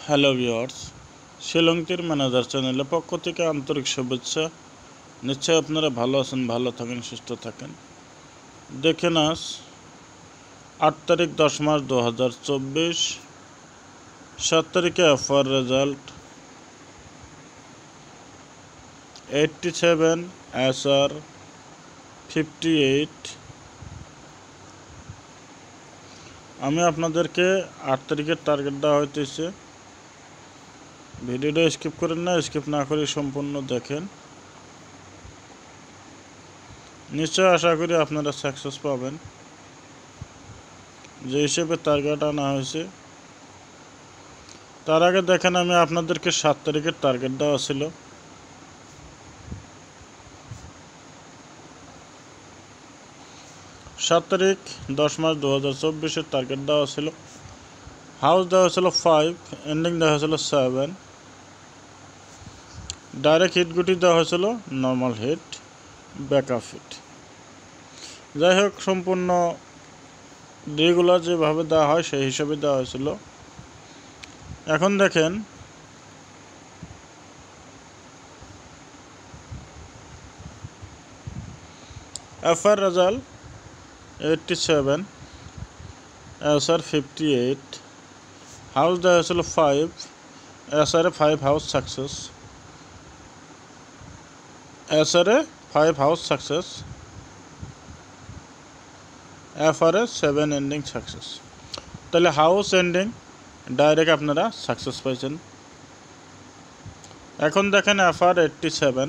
Hello viewers, শিলংটির manager চ্যানেলের পক্ষ থেকে আন্তরিক শুভেচ্ছা। নিশ্চয়ই আপনারা ভালো আছেন, ভালো থাকেন, সুস্থ থাকেন। দেখেন আজ 8 তারিখ 10 মাস 2024, 7 তারিখে এফআর রেজাল্ট 87, SR 58। আমি আপনাদেরকে 8 তারিখের টার্গেট দেওয়া হইতেছে। ভিডিওটা স্কিপ করেন না, স্কিপ না করে সম্পূর্ণ দেখেন। নিশ্চয় আশা করি আপনারা সাকসেস পাবেন। যে হিসেবে টার্গেট আনা হয়েছে, তার আগে দেখেন আমি আপনাদেরকে 7 তারিখের টার্গেট দেওয়া ছিল। সাত তারিখ 10 মাস 2024 টার্গেট দেওয়া ছিল। হাউস দেওয়া ছিল 5, এন্ডিং দেওয়া হয়েছিল 7। ডাইরেক্ট হিট গুটি দেওয়া হয়েছিল নর্মাল হিট, ব্যাকআপ হিট। যাই হোক, সম্পূর্ণ রেগুলার যেভাবে দেওয়া হয় সেই হিসাবে দেওয়া হয়েছিল। এখন দেখেন এফআর রেজাল্ট 87, SR 58। হাউস দেওয়া হয়েছিল 5, SR 5 house success, SR 5 house success, FR 7 ending success. তাহলে হাউস এন্ডিং ডাইরেক্ট আপনারা সাকসেস পাইছেন। এখন দেখেন FR 87,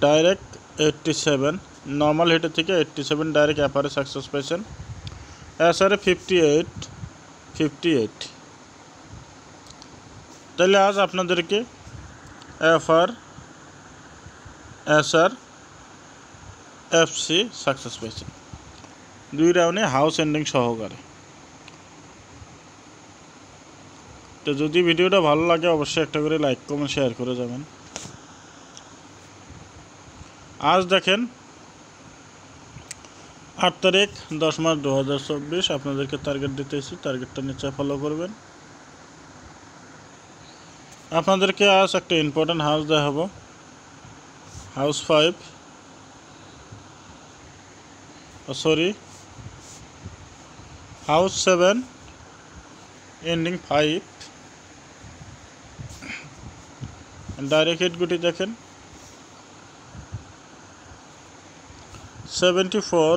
ডাইরেক্ট 87 নর্মাল হিটের থেকে 87 ডাইরেক্ট FR সাকসেস পাইছেন। SR 58। তাহলে আজ আপনাদেরকে FR, SR, FC সাকসেস পাইছেন 2 রাউন্ডে হাউস এন্ডিং সহকারে। তো যদি ভিডিওটা ভালো লাগে অবশ্যই একটা করে লাইক কমেন্ট শেয়ার করে যাবেন। আজ দেখেন 8 তারিখ 10 মাস 2024 আপনাদেরকে টার্গেট দিতেছি। টার্গেটটা নিচে ফলো করবেন। আপনাদেরকে আজ একটা ইম্পর্টেন্ট হাউস দেখাবো, house 5, house 7 ending 5। Direct hit গুটি দেখেন 74,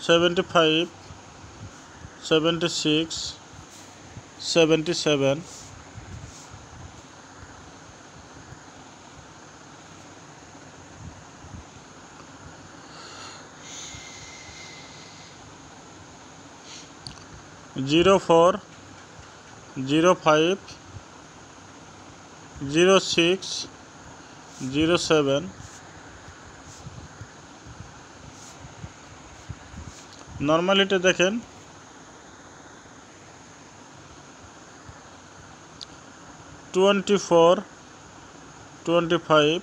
75, 76, 77। জিরো 4, 05, 06, 07। নর্মালিটি দেখেন 24, 25,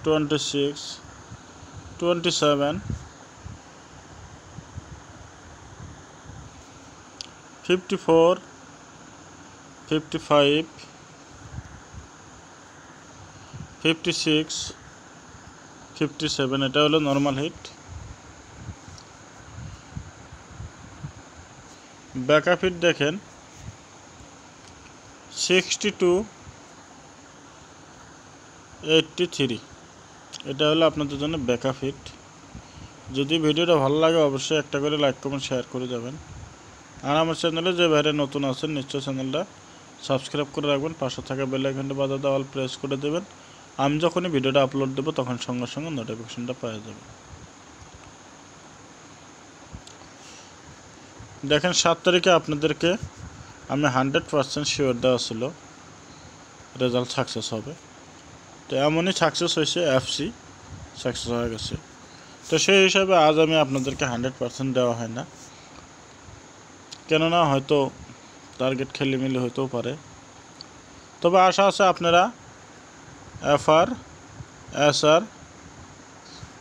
26, 27, 54, 55, 56, 57। এটা হলো নর্মাল হিট। ব্যাকআপ হিট দেখেন 62, 83। এটা হলো আপনাদের জন্য ব্যাকআপ হিট। যদি ভিডিওটা ভালো লাগে অবশ্যই একটা করে লাইক কমেন্ট শেয়ার করে যাবেন। আর আমার চ্যানেলে যে বাইরে নতুন আছেন নিশ্চয়ই চ্যানেলটা সাবস্ক্রাইব করে রাখবেন। পাশে থাকা বেল আইকনটা বাজাতে অল প্রেস করে দেবেন। আমি যখনই ভিডিওটা আপলোড দেবো তখন সঙ্গে সঙ্গে নোটিফিকেশনটা পেয়ে যাবেন। দেখেন 7 তারিখে আপনাদেরকে আমি 100% শিওর দেওয়া ছিল রেজাল্ট সাকসেস হবে। তো এমনই সাকসেস হয়েছে, FC সাকসেস হয়ে গেছে। তো সেই হিসাবে আজ আমি আপনাদেরকে 100% দেওয়া হয় না, কেননা হয়তো টার্গেট খেলিমেলি হতেও পারে। তবে আশা আছে আপনারা FR, SR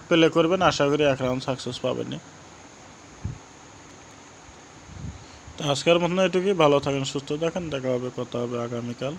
প্লে করবেন। আশা করি 1 রাউন্ড সাকসেস পাবেন। তো আজকের মতন এটুকুই। ভালো থাকেন, সুস্থ থাকেন, দেখা হবে, কথা হবে আগামীকাল।